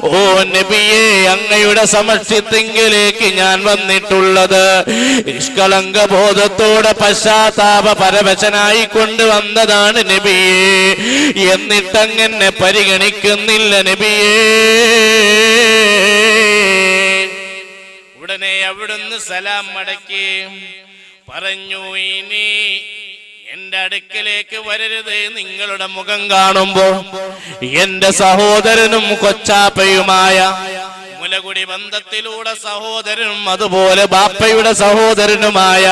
ഓ നബിയേ, അങ്ങയുടെ സമക്ഷത്തിങ്കിലേക്ക് ഞാൻ വന്നിട്ടുള്ളത് നിഷ്കളങ്ക ബോധത്തോടെ പശ്ചാത്താപ പരവശനായി കൊണ്ടുവന്നതാണ് നബിയേ. എന്നിട്ടങ്ങനെ പരിഗണിക്കുന്നില്ല നബിയേ. ഉടനെ അവിടുന്ന് സലാം മടക്കി പറഞ്ഞു, ഇനി എന്റെ അടുക്കലേക്ക് വരരുത്. നിങ്ങളുടെ മുഖം കാണുമ്പോ എന്റെ സഹോദരനും കൊച്ചാപ്പയുമായ മുലകുടി ബന്ധത്തിലൂടെ സഹോദരനും അതുപോലെ ബാപ്പയുടെ സഹോദരനുമായ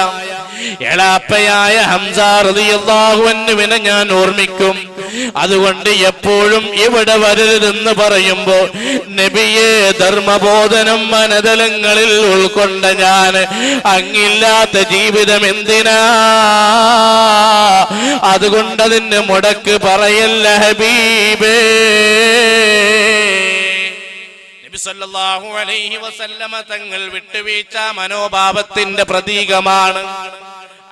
എളാപ്പയായ ഹംസ റളിയല്ലാഹു അൻഹുവിനെ ഞാൻ ഓർമ്മിക്കും. അതുകൊണ്ട് എപ്പോഴും ഇവിടെ വരരുതെന്ന് പറയുമ്പോ നബിയെ, ധർമ്മബോധനം മനതലങ്ങളിൽ ഉൾക്കൊണ്ട ഞാൻ അങ്ങില്ലാത്ത ജീവിതം എന്തിനാ? അതുകൊണ്ടതിന് മുടക്ക് പറയല്ല ഹബീബേ. നബി സല്ലല്ലാഹു അലൈഹി വസല്ലമ തങ്ങൾ വിട്ടുവീഴ്ച മനോഭാവത്തിന്റെ പ്രതീകമാണ്.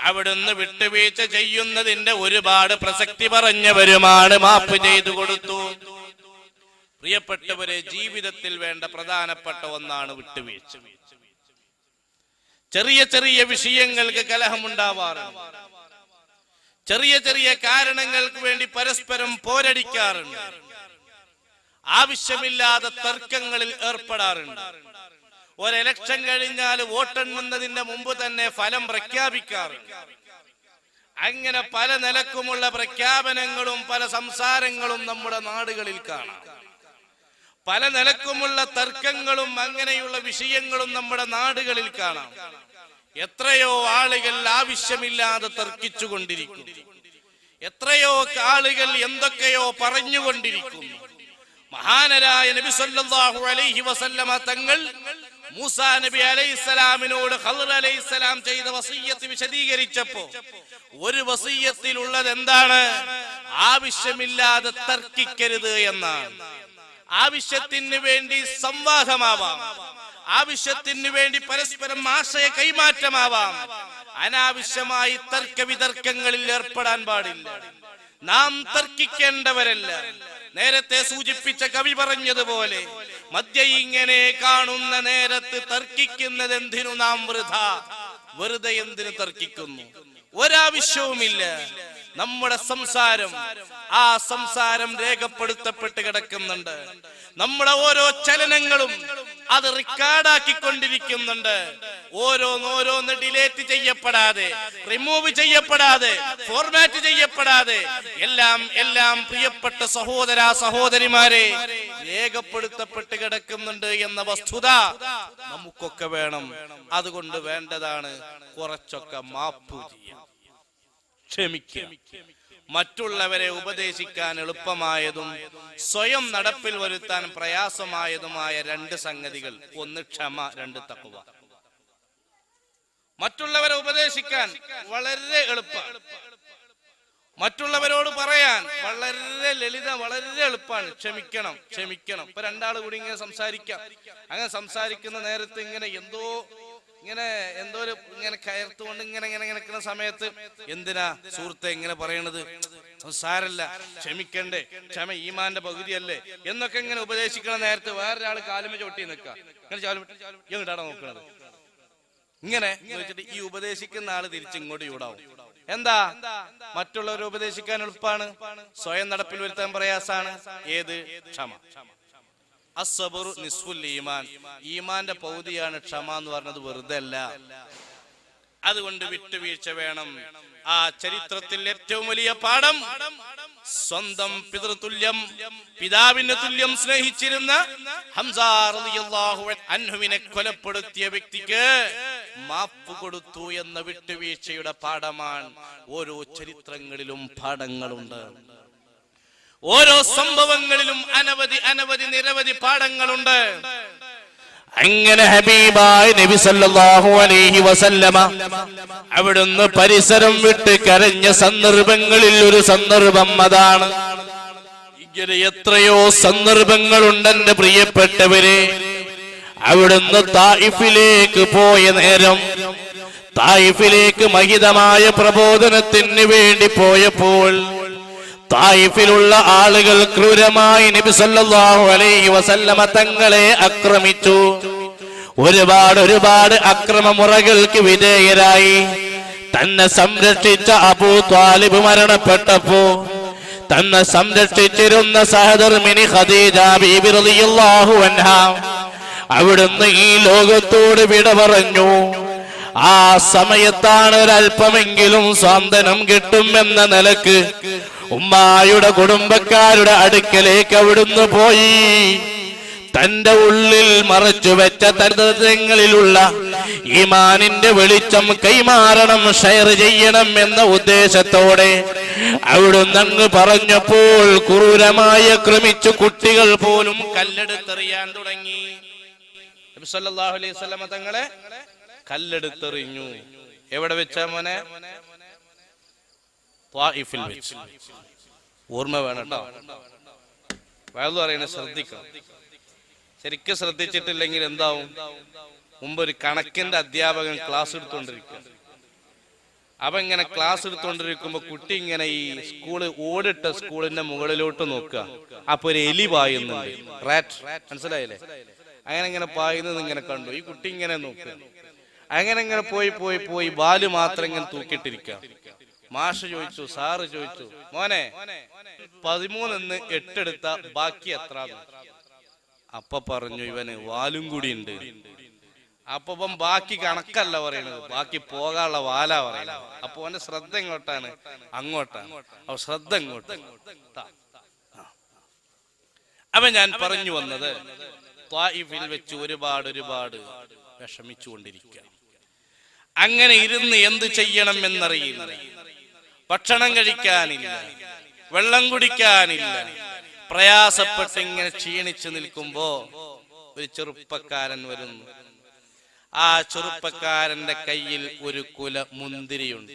അവിടുന്ന് വിട്ടുവീഴ്ച ചെയ്യുന്നതിന്റെ ഒരുപാട് പ്രസക്തി പറഞ്ഞവരുമാണ്. മാപ്പ് ചെയ്തു കൊടുത്തു. പ്രിയപ്പെട്ടവരെ, ജീവിതത്തിൽ വേണ്ട പ്രധാനപ്പെട്ട ഒന്നാണ് വിട്ടുവീഴ്ച. ചെറിയ ചെറിയ വിഷയങ്ങൾക്ക് കലഹമുണ്ടാവാറുണ്ട്. ചെറിയ ചെറിയ കാരണങ്ങൾക്ക് വേണ്ടി പരസ്പരം പോരടിക്കാറുണ്ട്. ആവശ്യമില്ലാതെ തർക്കങ്ങളിൽ ഏർപ്പെടാറുണ്ട്. ഒരു ഇലക്ഷൻ കഴിഞ്ഞാൽ വോട്ടെണ്ണുന്നതിന്റെ മുമ്പ് തന്നെ ഫലം പ്രഖ്യാപിക്കാറുണ്ട്. അങ്ങനെ പല നിലക്കുമുള്ള പ്രഖ്യാപനങ്ങളും പല സംസാരങ്ങളും നമ്മുടെ നാടുകളിൽ കാണാം. പല നിലക്കുമുള്ള തർക്കങ്ങളും അങ്ങനെയുള്ള വിഷയങ്ങളും നമ്മുടെ നാടുകളിൽ കാണാം. എത്രയോ ആളുകൾ ആവശ്യമില്ലാതെ തർക്കിച്ചുകൊണ്ടിരിക്കുന്നു. എത്രയോ ആളുകൾ എന്തൊക്കെയോ പറഞ്ഞുകൊണ്ടിരിക്കുന്നു. മഹാനരായ നബി സല്ലല്ലാഹു അലൈഹി വസല്ലമ തങ്ങൾ മൂസാ നബി അലൈഹിസ്സലാമിനോട് ഖളർ അലൈഹിസ്സലാം ചെയ്ത വസിയ്യത്ത് വിശദീകരിച്ചപ്പോ ഒരു വസിയ്യത്തിലുള്ളത് എന്താണ്? ആവശ്യമില്ലാതെ തർക്കിക്കരുത് എന്നാണ്. ആവശ്യത്തിന് വേണ്ടി സംവാദമാവാം, ആവശ്യത്തിന് വേണ്ടി പരസ്പരം ആശയ കൈമാറ്റമാവാം. അനാവശ്യമായി തർക്ക വിതർക്കങ്ങളിൽ ഏർപ്പെടാൻ പാടില്ല. നാം തർക്കിക്കേണ്ടവരല്ല. നേരത്തെ സൂചിപ്പിച്ച കവി പറഞ്ഞതുപോലെ, മധ്യ ഇങ്ങനെ കാണുന്ന നേരത്ത് തർക്കിക്കുന്നത് എന്തിനു നാം വെറുതെ എന്തിനു തർക്കിക്കുന്നു? ഒരാവശ്യവുമില്ല. നമ്മുടെ സംസാരം, ആ സംസാരം രേഖപ്പെടുത്തപ്പെട്ട് കിടക്കുന്നുണ്ട്. നമ്മുടെ ഓരോ ചലനങ്ങളും അത് റെക്കോർഡാക്കിക്കൊണ്ടിരിക്കുന്നുണ്ട്. ഓരോന്നോരോന്ന് ഡിലേറ്റ് ചെയ്യപ്പെടാതെ, റിമൂവ് ചെയ്യപ്പെടാതെ, ഫോർമാറ്റ് ചെയ്യപ്പെടാതെ എല്ലാം പ്രിയപ്പെട്ട സഹോദര സഹോദരിമാരെ രേഖപ്പെടുത്തപ്പെട്ട് കിടക്കുന്നുണ്ട് എന്ന വസ്തുത നമുക്കൊക്കെ വേണം. അതുകൊണ്ട് വേണ്ടതാണ് കുറച്ചൊക്കെ മാപ്പ് ചെയ്യാം, ക്ഷമിക്കുക. മറ്റുള്ളവരെ ഉപദേശിക്കാൻ എളുപ്പമായതും സ്വയം നടപ്പിൽ വരുത്താൻ പ്രയാസമായതുമായ രണ്ട് സംഗതികൾ: ഒന്ന് ക്ഷമ, രണ്ട് തഖ്വ. മറ്റുള്ളവരെ ഉപദേശിക്കാൻ വളരെ എളുപ്പമാണ്. മറ്റുള്ളവരോട് പറയാൻ വളരെ ലളിതം, വളരെ എളുപ്പമാണ്. ക്ഷമിക്കണം, ക്ഷമിക്കണം. ഇപ്പൊ രണ്ടാൾ കൂടി ഇങ്ങനെ സംസാരിക്കാം. അങ്ങനെ സംസാരിക്കുന്ന നേരത്ത് ഇങ്ങനെ എന്തോ ഇങ്ങനെ കയർത്തുകൊണ്ട് ഇങ്ങനെ നിൽക്കുന്ന സമയത്ത് എന്തിനാ സുഹൃത്തെ ഇങ്ങനെ പറയണത്? സാരല്ല, ക്ഷമിക്കണ്ടേ, ക്ഷമ ഈമാന്റെ പകുതിയല്ലേ എന്നൊക്കെ ഇങ്ങനെ ഉപദേശിക്കണ നേരത്ത് വേറൊരാൾ കാലുമ ചവിട്ടി നിൽക്കാം. ഇങ്ങോട്ടാണോ നോക്കണത്? ഇങ്ങനെ ചോദിച്ചിട്ട് ഈ ഉപദേശിക്കുന്ന ആള് തിരിച്ചിങ്ങോട്ട് ചൂടാവും. എന്താ? മറ്റുള്ളവരെ ഉപദേശിക്കാൻ എളുപ്പമാണ്, സ്വയം നടപ്പിൽ വരുത്താൻ പ്രയാസാണ്. ഏത്? ക്ഷമ. അസ്സബറു നിസ്ഫുൽ ഈമാൻ. ഈമാന്റെ പൗതിയാണ് ക്ഷമ എന്ന് പറഞ്ഞത്, വെറുതെ അല്ല. അതുകൊണ്ട് വിട്ടുവീഴ്ച വേണം. ആ ചരിത്രത്തിൽ ഏറ്റവും വലിയ പാഠം, സ്വന്തം പിതൃതുല്യം, പിതാവിന് തുല്യം സ്നേഹിച്ചിരുന്ന ഹംസ റളിയല്ലാഹു അൻഹുവിനെ കൊലപ്പെടുത്തിയ വ്യക്തിക്ക് മാപ്പ് കൊടുത്തു എന്ന വിട്ടുവീഴ്ചയുടെ പാഠമാണ്. ഓരോ ചരിത്രങ്ങളിലും പാഠങ്ങളുണ്ട്. ഓരോ സംഭവങ്ങളിലും നിരവധി പാഠങ്ങളുണ്ട്. അങ്ങനെ ഹബീബായ നബി സല്ലല്ലാഹു അലൈഹി വസല്ലമ അവിടുന്ന് പരിസരം വിട്ട് കരഞ്ഞ സന്ദർഭങ്ങളിൽ ഒരു സന്ദർഭം അതാണ്. ഇങ്ങനെ എത്രയോ സന്ദർഭങ്ങളുണ്ട് എന്റെ പ്രിയപ്പെട്ടവരെ. അവിടുന്ന് തായിഫിലേക്ക് പോയ നേരം, തായിഫിലേക്ക് മഹിതമായ പ്രബോധനത്തിന് വേണ്ടി പോയപ്പോൾ തായിഫിലുള്ള ആളുകൾ ക്രൂരമായി നബി സല്ലല്ലാഹു അലൈഹി വസല്ലമ തങ്ങളെ ആക്രമിച്ചു. ഒരുപാട് അക്രമമുറകൾക്ക് വിധേയരായി. തന്നെ സംരക്ഷിച്ച അബൂ ത്വാലിബ് മരണപ്പെട്ടപ്പോ തന്നെ സംരക്ഷിച്ചിരുന്ന സഹധർമ്മിണി ഖദീജ ബീബി റളിയല്ലാഹു അൻഹ അവിടുന്ന് ഈ ലോകത്തോട് വിട പറഞ്ഞു. ആ സമയത്താണ് ഒരല്പമെങ്കിലും സാന്ത്വനം കിട്ടുമെന്ന നിലക്ക് ഉമ്മായുടെ കുടുംബക്കാരുടെ അടുക്കലേക്ക് അവിടുന്ന് പോയി. തന്റെ ഉള്ളിൽ മറച്ചു വെച്ച തരങ്ങളിലുള്ള ഈമാനിന്റെ വെളിച്ചം കൈമാറണം, ഷെയർ ചെയ്യണം എന്ന ഉദ്ദേശത്തോടെ അവിടുന്ന് അങ്ങ് പറഞ്ഞപ്പോൾ ക്രൂരമായി ആക്രമിച്ചു കുട്ടികൾ പോലും കല്ലെടുത്തെറിയാൻ തുടങ്ങി. നബി സല്ലല്ലാഹു അലൈഹി വസല്ലമ തങ്ങളെ കല്ലെടുത്തെറിഞ്ഞു. എവിടെ വെച്ചാ മോനെ? ത്വായിഫിൽ വെച്ച്. ഓർമ്മ വേണം കേട്ടോ, വയലു പറയുന്നത് ശ്രദ്ധിക്കണം. ശരിക്കും ശ്രദ്ധിച്ചിട്ടില്ലെങ്കിൽ എന്താവും? മുമ്പ് ഒരു കണക്കിന്റെ അധ്യാപകൻ ക്ലാസ് എടുത്തോണ്ടിരിക്കുക. അപ്പൊ ഇങ്ങനെ ക്ലാസ് എടുത്തോണ്ടിരിക്കുമ്പോ കുട്ടി ഇങ്ങനെ ഈ ഓടിട്ട സ്കൂളിന്റെ മുകളിലോട്ട് നോക്കുക. അപ്പൊ ഒരു എലി പായുന്നുണ്ട്, റാറ്റ്, മനസ്സിലായില്ലേ? അങ്ങനെ ഇങ്ങനെ പായുന്നത് ഇങ്ങനെ കണ്ടു. ഈ കുട്ടി ഇങ്ങനെ നോക്കുക. അങ്ങനെ ഇങ്ങനെ പോയി ബാല് മാത്രം ഇങ്ങനെ തൂക്കിയിട്ടിരിക്കുക. മാഷ് ചോദിച്ചു, സാറ് ചോദിച്ചു, മോനെ 13 8 എടുത്ത ബാക്കി എത്ര? അപ്പൊ പറഞ്ഞു, ഇവന് വാലും കൂടി ഉണ്ട്. അപ്പം ബാക്കി കണക്കല്ല പറയണത്, ബാക്കി പോകാനുള്ള വാലാ പറയണത്. അപ്പൊ അവന്റെ ശ്രദ്ധ എങ്ങോട്ടാണ്? അങ്ങോട്ടാണ്. അപ്പൊ ശ്രദ്ധ എങ്ങോട്ട്? അപ്പൊ ഞാൻ പറഞ്ഞു വന്നത്, ത്വായിഫിൽ വെച്ച് ഒരുപാട് വിഷമിച്ചുകൊണ്ടിരിക്കുക. അങ്ങനെ ഇരുന്ന് എന്ത് ചെയ്യണം എന്നറിയില്ല. ഭക്ഷണം കഴിക്കാനില്ല, വെള്ളം കുടിക്കാനില്ല. പ്രയാസപ്പെട്ട് ഇങ്ങനെ ക്ഷീണിച്ചു നിൽക്കുമ്പോ ഒരു ചെറുപ്പക്കാരൻ വരുന്നു. ആ ചെറുപ്പക്കാരന്റെ കയ്യിൽ ഒരു കുല മുന്തിരിയുണ്ട്.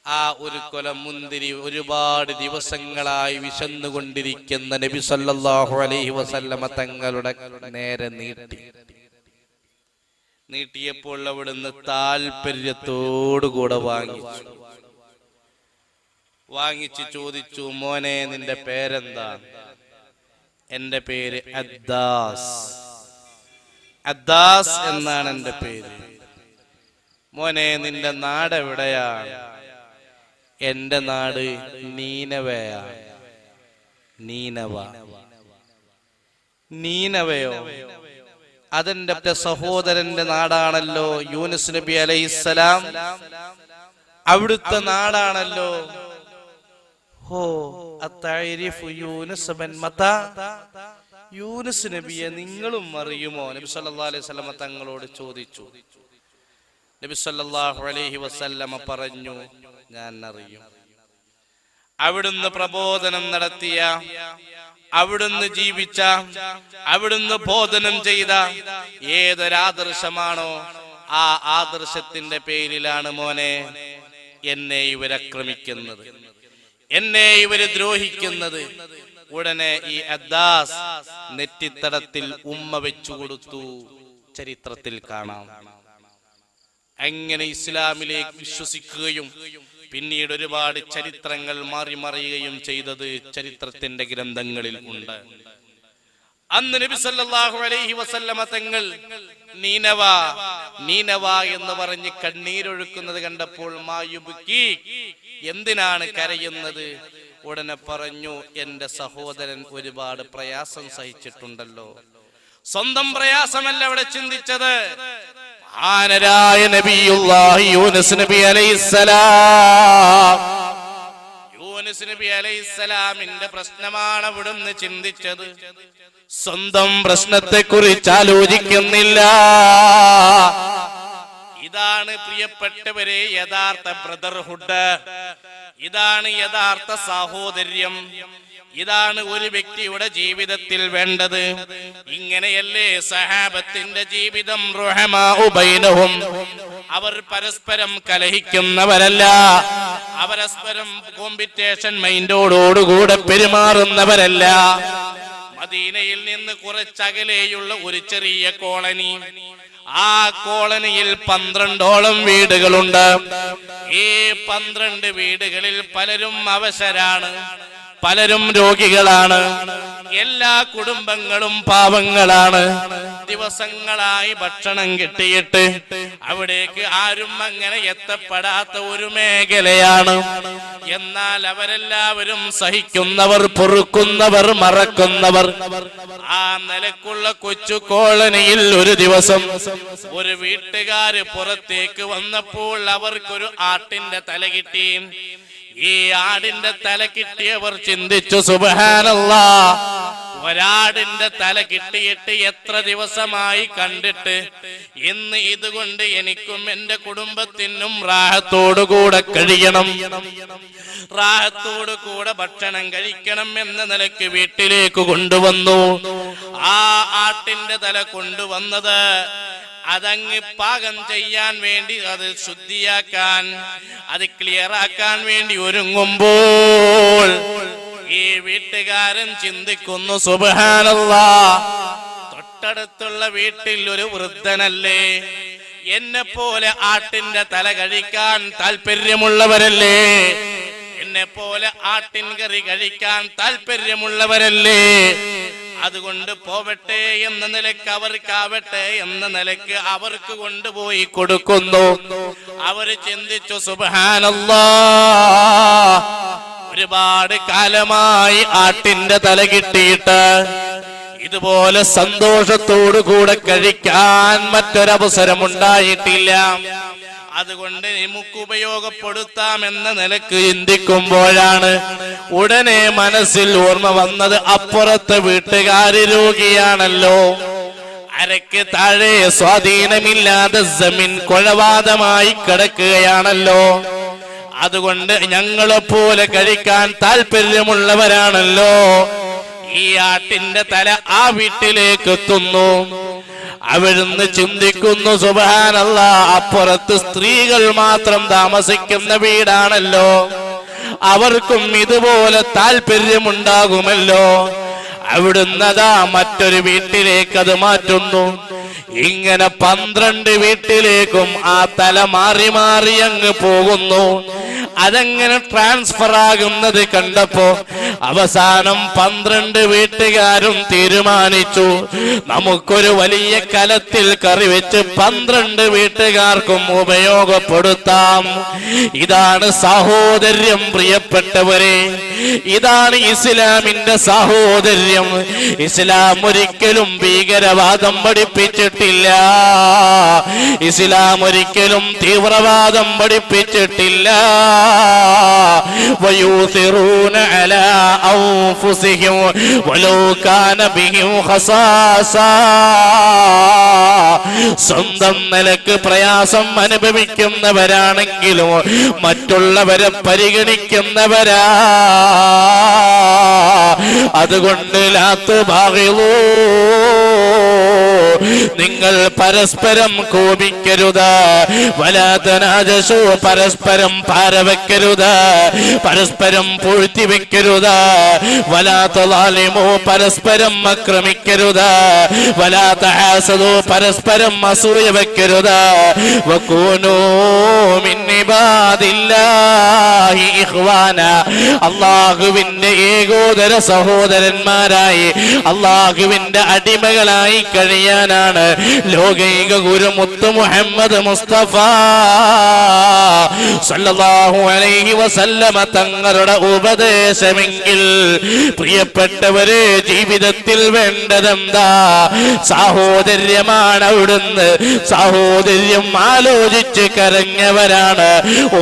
ആ ഒരു കുല മുന്തിരി ഒരുപാട് ദിവസങ്ങളായി വിശന്നുകൊണ്ടിരിക്കുന്ന നബി സല്ലല്ലാഹു അലൈഹി വസല്ലമ തങ്ങളുടെ നേരെ നീട്ടിയപ്പോൾ അവിടുന്ന് താല്പര്യത്തോടുകൂടെ വാങ്ങിച്ചു ചോദിച്ചു, മോനെ നിന്റെ പേരെന്താ? എന്റെ പേര് അദ്ദാസ് എന്നാണ് എന്റെ പേര്. മോനെ നിന്റെ നാട് എവിടെയാണ്? എന്റെ നാട് നീനവയാണ്. നീനവയോ? അതെന്റെ സഹോദരന്റെ നാടാണല്ലോ, യൂനുസ് നബി അലൈഹിസ്സലാം. അവിടുത്തെ നാടാണല്ലോ. യൂനുസ് നബിയെ നിങ്ങളും അറിയുമോ? നബി സല്ലല്ലാഹു അലൈഹി വസല്ലമ തങ്ങളോട് ചോദിച്ചു. നബി സല്ലല്ലാഹു അലൈഹി വസല്ലമ പറഞ്ഞു, ഞാൻ അറിയും. അവിടുന്ന് പ്രബോധനം നടത്തിയ, അവിടുന്ന് ജീവിച്ച, അവിടുന്ന് ബോധനം ചെയ്ത ഏതൊരാദർശമാണോ ആ ആദർശത്തിന്റെ പേരിലാണ് മോനെ എന്നെ ഇവരാക്രമിക്കുന്നത്, എന്നെ ഇവര് ദ്രോഹിക്കുന്നത്. ഉടനെ ഈ അദ്ദാസ് നെറ്റിത്തടത്തിൽ ഉമ്മ വെച്ചു കൊടുത്തു. ചരിത്രത്തിൽ കാണാം. അങ്ങനെ ഇസ്ലാമിലേക്ക് വിശ്വസിക്കുകയും പിന്നീട് ഒരുപാട് ചരിത്രങ്ങൾ മാറിമറിയുകയും ചെയ്തത് ചരിത്രത്തിന്റെ ഗ്രന്ഥങ്ങളിൽ ഉണ്ട്. അന്ന് നബി സല്ലല്ലാഹു അലൈഹി വസല്ലമ തങ്ങൾ നീനവ എന്ന് പറഞ്ഞ് കണ്ണീരൊഴുക്കുന്നത് കണ്ടപ്പോൾ മായുബുക്കി, എന്തിനാണ് കരയുന്നത്? ഉടനെ പറഞ്ഞു, എന്റെ സഹോദരൻ ഒരുപാട് പ്രയാസം സഹിച്ചിട്ടുണ്ടല്ലോ. സ്വന്തം പ്രയാസമല്ല അവിടെ ചിന്തിച്ചത്. ആനരായ നബിയുല്ലാഹി യൂനുസ് നബി അലൈഹിസ്സലാം, യൂനുസ് നബി അലൈഹിസ്സലാമിന്റെ പ്രശ്നമാണ് അവിടുന്ന് ചിന്തിച്ചത്. സ്വന്തം പ്രശ്നത്തെ കുറിച്ച് ആലോചിക്കുന്നില്ല. ഇതാണ് പ്രിയപ്പെട്ടവരെ യഥാർത്ഥ ബ്രദർഹുഡ്, ഇതാണ് യഥാർത്ഥ സാഹോദര്യം, ഇതാണ് ഒരു വ്യക്തിയുടെ ജീവിതത്തിൽ വേണ്ടത്. ഇങ്ങനെയല്ലേ സഹാബത്തിന്റെ ജീവിതം? റുഹമാഉ ബൈനഹും, അവർ പരസ്പരം കലഹിക്കുന്നവരല്ല, പരസ്പരം കോമ്പറ്റീഷൻ മൈൻഡോടുകൂടെ പെരുമാറുന്നവരല്ല. മദീനയിൽ നിന്ന് കുറച്ചകലെയുള്ള ഒരു ചെറിയ കോളനി, ആ കോളനിയിൽ 12ഓളം വീടുകളുണ്ട്. ഈ 12 വീടുകളിൽ പലരും അവശരാണ്, പലരും രോഗികളാണ്, എല്ലാ കുടുംബങ്ങളും പാവങ്ങളാണ്. ദിവസങ്ങളായി ഭക്ഷണം കിട്ടിയിട്ട് അവിടേക്ക് ആരും അങ്ങനെ എത്തപ്പെടാത്ത ഒരു മേഖലയാണ്. എന്നാൽ അവരെല്ലാവരും സഹിക്കുന്നവർ, പൊറുക്കുന്നവർ, മറക്കുന്നവർ. ആ നിലക്കുള്ള കൊച്ചു കോളനിയിൽ ഒരു ദിവസം ഒരു വീട്ടുകാര് പുറത്തേക്ക് വന്നപ്പോൾ അവർക്കൊരു ആട്ടിന്റെ തല കിട്ടി. ഈ ആടിന്റെ തല കിട്ടിയവർ ചിന്തിച്ചു, സുബ്ഹാനല്ലാഹ്, ഒരാടിന്റെ തല കിട്ടിയിട്ട് എത്ര ദിവസമായി കണ്ടിട്ട്, ഇന്ന് ഇതുകൊണ്ട് എനിക്കും എന്റെ കുടുംബത്തിനും റാഹത്തോടുകൂടെ കഴിയണം, റാഹത്തോടുകൂടെ ഭക്ഷണം കഴിക്കണം എന്ന നിലയ്ക്ക് വീട്ടിലേക്ക് കൊണ്ടുവന്നു. ആ ആട്ടിന്റെ തല കൊണ്ടുവന്നത് അതങ്ങ് പാകം ചെയ്യാൻ വേണ്ടി, അത് ശുദ്ധിയാക്കാൻ, അത് ക്ലിയർ ആക്കാൻ വേണ്ടി ഒരുങ്ങുമ്പോൾ ഈ വീട്ടുകാരൻ ചിന്തിക്കുന്നു, സുബ്ഹാനല്ലാഹ്, തൊട്ടടുത്തുള്ള വീട്ടിൽ ഒരു വൃദ്ധനല്ലേ, എന്നെ പോലെ ആട്ടിന്റെ തല കഴിക്കാൻ താല്പര്യമുള്ളവരല്ലേ, എന്നെ പോലെ ആട്ടിൻ കറി കഴിക്കാൻ താല്പര്യമുള്ളവരല്ലേ, അതുകൊണ്ട് പോവട്ടെ എന്ന നിലക്ക്, അവർക്കാവട്ടെ എന്ന നിലക്ക് അവർക്ക് കൊണ്ടുപോയി കൊടുക്കുന്നു. അവര് ചിന്തിച്ചു, സുബ്ഹാനല്ലാഹ്, ഒരുപാട് കാലമായി ആട്ടിന്റെ തല കിട്ടിയിട്ട് ഇതുപോലെ സന്തോഷത്തോടു കൂടെ കഴിക്കാൻ മറ്റൊരവസരം ഉണ്ടായിട്ടില്ല. അതുകൊണ്ട് നമുക്ക് ഉപയോഗപ്പെടുത്താം എന്ന നിലക്ക് ചിന്തിക്കുമ്പോഴാണ് ഉടനെ മനസ്സിൽ ഓർമ്മ വന്നത്, അപ്പുറത്തെ വീട്ടുകാര് രോഗിയാണല്ലോ, അരക്ക് താഴെ സ്വാധീനമില്ലാതെ ജമീൻ കുഴവാദമായി കിടക്കുകയാണല്ലോ, അതുകൊണ്ട് ഞങ്ങളെപ്പോലെ കഴിക്കാൻ താല്പര്യമുള്ളവരാണല്ലോ. ഈ ആട്ടിന്റെ തല ആ വീട്ടിലേക്ക് എത്തുന്നു. അവിടുന്ന് ചിന്തിക്കുന്നു, സുബ്ഹാനല്ലാഹ്, അപ്പുറത്ത് സ്ത്രീകൾ മാത്രം താമസിക്കുന്ന വീടാണല്ലോ, അവർക്കും ഇതുപോലെ താല്പര്യമുണ്ടാകുമല്ലോ. അവിടുന്ന് അതാ മറ്റൊരു വീട്ടിലേക്ക് അത് മാറ്റുന്നു. ഇങ്ങനെ 12 വീട്ടിലേക്കും ആ തല മാറി മാറി അങ്ങ് പോകുന്നു. അതങ്ങനെ ട്രാൻസ്ഫർ ആകുന്നത് കണ്ടപ്പോ അവസാനം 12 വീട്ടുകാരും തീരുമാനിച്ചു, നമുക്കൊരു വലിയ കലത്തിൽ കറി വെച്ച് 12 വീട്ടുകാർക്കും ഉപയോഗപ്പെടുത്താം. ഇതാണ് സാഹോദര്യം പ്രിയപ്പെട്ടവരെ, ഇതാണ് ഇസ്ലാമിന്റെ സാഹോദര്യം. ഇസ്ലാം ഒരിക്കലും ഭീകരവാദം പഠിപ്പിച്ചിട്ടില്ല, ഇസ്ലാം ഒരിക്കലും തീവ്രവാദം പഠിപ്പിച്ചിട്ടില്ല. വയൂസിറൂന അലാ അൻഫുസിഹിം വലൗ കാന ബിഹിം ഖസാസ, സ്വന്തം നിലക്ക് പ്രയാസം അനുഭവിക്കുന്നവരാണെങ്കിലും മറ്റുള്ളവരെ പരിഗണിക്കുന്നവരാ. അതുകൊണ്ട് ലാ തുബാഗിളൂ, നിങ്ങൾ പരസ്പരം കോപിക്കരുത്. വലാ തനാജസൂ, പരസ്പരം പാരവെക്കരുത്, പരസ്പരം പൂഴ്ത്തി വെക്കരുത്. വലാ തളാലിമൂ, പരസ്പരം ആക്രമിക്കരുത്. വലാ തഹാസദൂ, പരസ്പരം അസൂയ വെക്കരുത്. വകൂനൂ മിൻ ഇബാദില്ലാഹി ഇഖ്വാന, അല്ലാഹുവിന്റെ ഏകോദര സഹോദരന്മാരായി, അല്ലാഹുവിന്റെ അടിമകളായി കഴിയാനാണ് ലോകൈക ഗുരു മുത്ത് മുഹമ്മദ് മുസ്തഫ സല്ലല്ലാഹു അലൈഹി വസല്ലമ തങ്ങളുടെ ഉപദേശമെങ്കിൽ പ്രിയപ്പെട്ടവരെ, ജീവിതത്തിൽ വേണ്ടതെന്താ? സാഹോദര്യമാണ്. അവിടുന്ന് സാഹോദര്യം ആലോചിച്ച് കരഞ്ഞവരാണ്,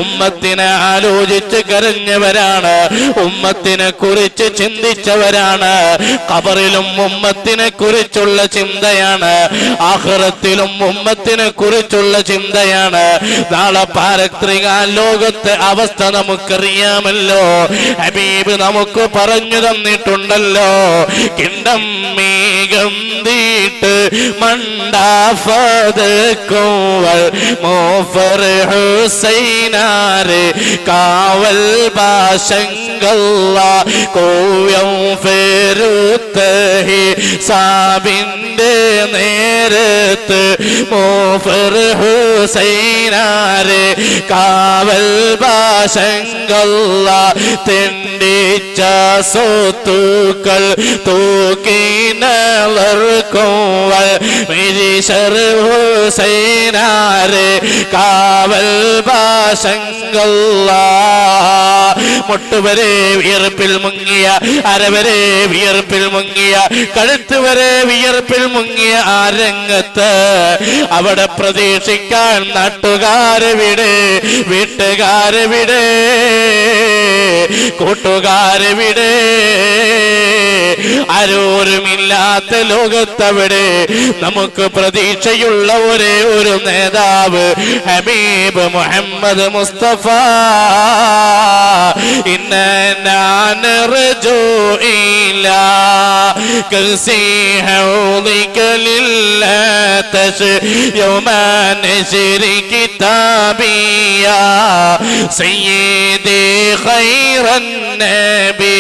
ഉമ്മത്തിനെ ആലോചിച്ച് കരഞ്ഞവരാണ്, ഉമ്മത്തിനെ കുറിച്ച് ചിന്തിച്ചവരാണ്. ഖബറിലും ഉമ്മത്തിനെ കുറിച്ചുള്ള ചിന്തയാണ്, ആഖിറത്തിലും ഉമ്മത്തിനെ കുറിച്ചുള്ള ചിന്തയാണ്. നാളെ പാരത്രിക ലോകത്തെ അവസ്ഥ നമുക്കറിയാമല്ലോ. ഹബീബ് നമുക്ക് പറഞ്ഞു തന്നിട്ടുണ്ടല്ലോ, കിണ്ടം മേഘന്തീട്ട് മണ്ടാഫത് കോവൽ മോഫർ ഹുസൈനാര് കാവൽ ബാശങ്കല്ല കോയം ഫെരുത്തഹി സാബിന്റെ നേരത്ത് മൂഫർ ഹുസൈനാരെ കാവൽ ഭാഷങ്കല്ല തെണ്ടിച്ച സ്വത്തുക്കൾ തൂക്കി നളർക്കുവൽ മിരിശർ ഹുസൈനാരെ കാവൽ ഭാഷങ്കല്ല മുട്ടുവരെ വിയർപ്പിൽ മുങ്ങിയ അരവരെ വിയർപ്പിൽ മുങ്ങിയ കഴുത്ത് വരെ വിയർപ്പിൽ മുങ്ങിയ ആ രംഗത്ത് അവിടെ പ്രതീക്ഷിക്കാൻ നാട്ടുകാരെവിടെ വീട്ടുകാരെവിടെ കൂട്ടുകാരെവിടെ ആരോരുമില്ലാത്ത ലോകത്തവിടെ നമുക്ക് പ്രതീക്ഷയുള്ള ഒരേ ഒരു നേതാവ് ഹബീബ് മുഹമ്മദ് മുസ്തഫ ഇന്നനാ നർജു ഇലാ കൽസി ഹൗദിക ലില്ലതശ യൗമ നശ്രി കിതാബിയ സയ്യിദി ഖൈറൻ നബി